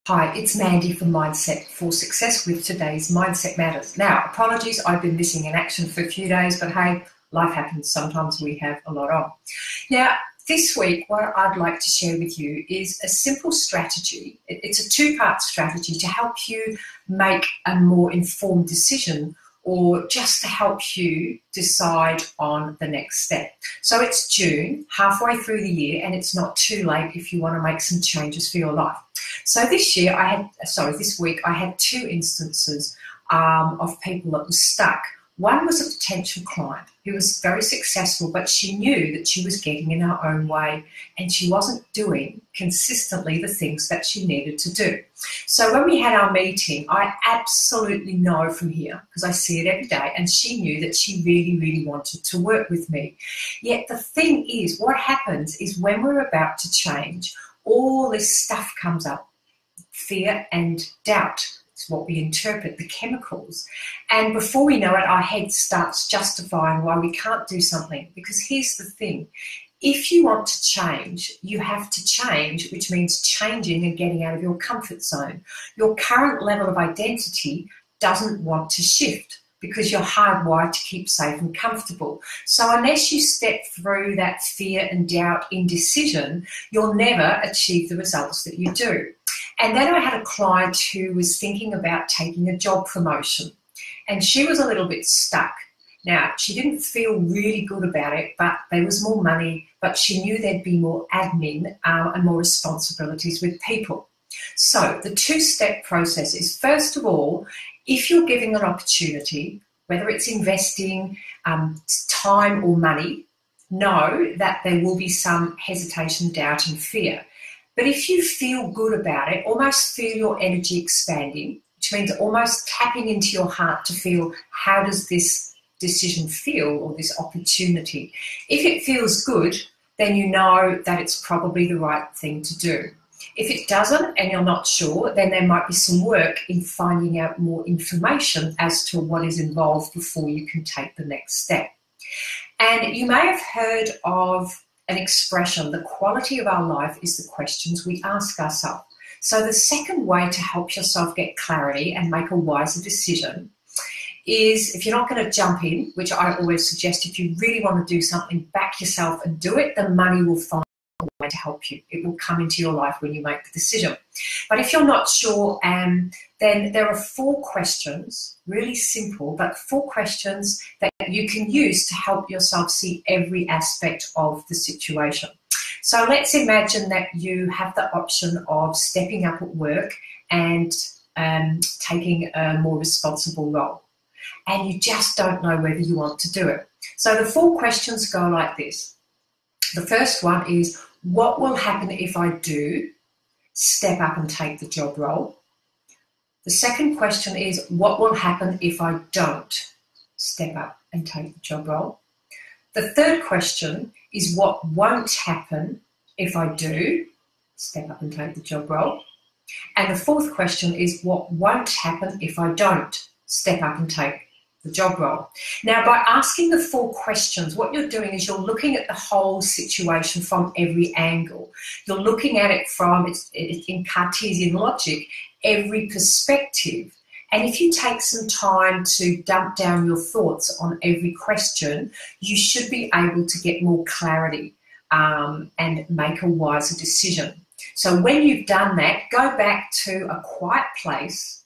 Hi, it's Mandy from Mindset for Success with today's Mindset Matters. Now, apologies, I've been missing in action for a few days, but hey, life happens. Sometimes we have a lot on. Now, this week, what I'd like to share with you is a simple strategy. It's a two-part strategy to help you make a more informed decision or just to help you decide on the next step. So it's June, halfway through the year, and it's not too late if you want to make some changes for your life. So this week I had two instances of people that were stuck. One was a potential client who was very successful, but she knew that she was getting in her own way and she wasn't doing consistently the things that she needed to do. So when we had our meeting, I absolutely know from here, because I see it every day, and she knew that she really, really wanted to work with me. Yet the thing is, what happens is when we're about to change, all this stuff comes up, fear and doubt. It's what we interpret, the chemicals. And before we know it, our head starts justifying why we can't do something. Because here's the thing, if you want to change, you have to change, which means changing and getting out of your comfort zone. Your current level of identity doesn't want to shift because you're hardwired to keep safe and comfortable. So unless you step through that fear and doubt, indecision, you'll never achieve the results that you do. And then I had a client who was thinking about taking a job promotion, and she was a little bit stuck. Now, she didn't feel really good about it, but there was more money, but she knew there'd be more admin and more responsibilities with people. So the two-step process is, first of all, if you're giving an opportunity, whether it's investing time or money, know that there will be some hesitation, doubt and fear. But if you feel good about it, almost feel your energy expanding, which means almost tapping into your heart to feel, how does this decision feel, or this opportunity? If it feels good, then you know that it's probably the right thing to do. If it doesn't and you're not sure, then there might be some work in finding out more information as to what is involved before you can take the next step. And you may have heard of an expression, the quality of our life is the questions we ask ourselves. So the second way to help yourself get clarity and make a wiser decision is, if you're not going to jump in, which I always suggest, if you really want to do something, back yourself and do it, the money will find a way to help you. It will come into your life when you make the decision. But if you're not sure, then there are 4 questions, really simple, but 4 questions that you can use to help yourself see every aspect of the situation. So let's imagine that you have the option of stepping up at work and taking a more responsible role, and you just don't know whether you want to do it. So the 4 questions go like this. The first one is, what will happen if I do step up and take the job role? The second question is, what will happen if I don't step up and take the job role? The third question is, what won't happen if I do step up and take the job role? And the fourth question is, what won't happen if I don't step up and take the job role? Now, by asking the 4 questions, what you're doing is you're looking at the whole situation from every angle. You're looking at it from, in Cartesian logic, every perspective. And if you take some time to dump down your thoughts on every question, you should be able to get more clarity and make a wiser decision. So when you've done that, go back to a quiet place,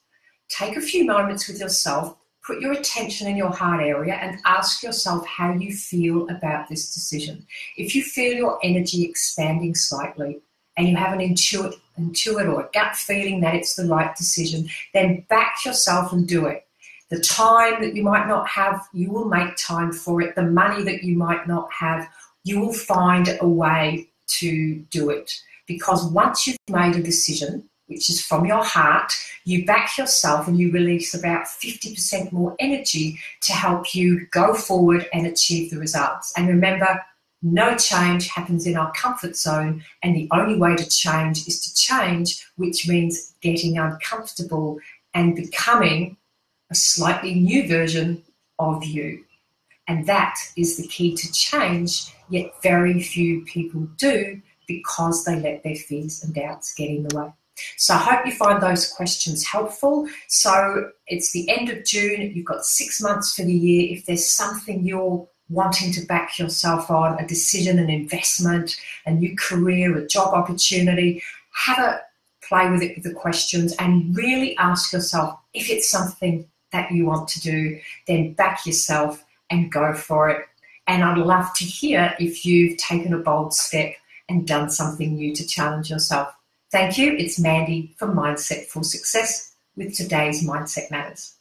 take a few moments with yourself, put your attention in your heart area and ask yourself how you feel about this decision. If you feel your energy expanding slightly and you have an intuit or a gut feeling that it's the right decision, then back yourself and do it. The time that you might not have, you will make time for it. The money that you might not have, you will find a way to do it. Because once you've made a decision, which is from your heart, you back yourself and you release about 50% more energy to help you go forward and achieve the results. And remember, no change happens in our comfort zone, and the only way to change is to change, which means getting uncomfortable and becoming a slightly new version of you. And that is the key to change, yet very few people do, because they let their fears and doubts get in the way. So I hope you find those questions helpful. So it's the end of June. You've got 6 months for the year. If there's something you're wanting to back yourself on, a decision, an investment, a new career, a job opportunity, have a play with it with the questions and really ask yourself if it's something that you want to do, then back yourself and go for it. And I'd love to hear if you've taken a bold step and done something new to challenge yourself. Thank you. It's Mandy from Mindset for Success with today's Mindset Matters.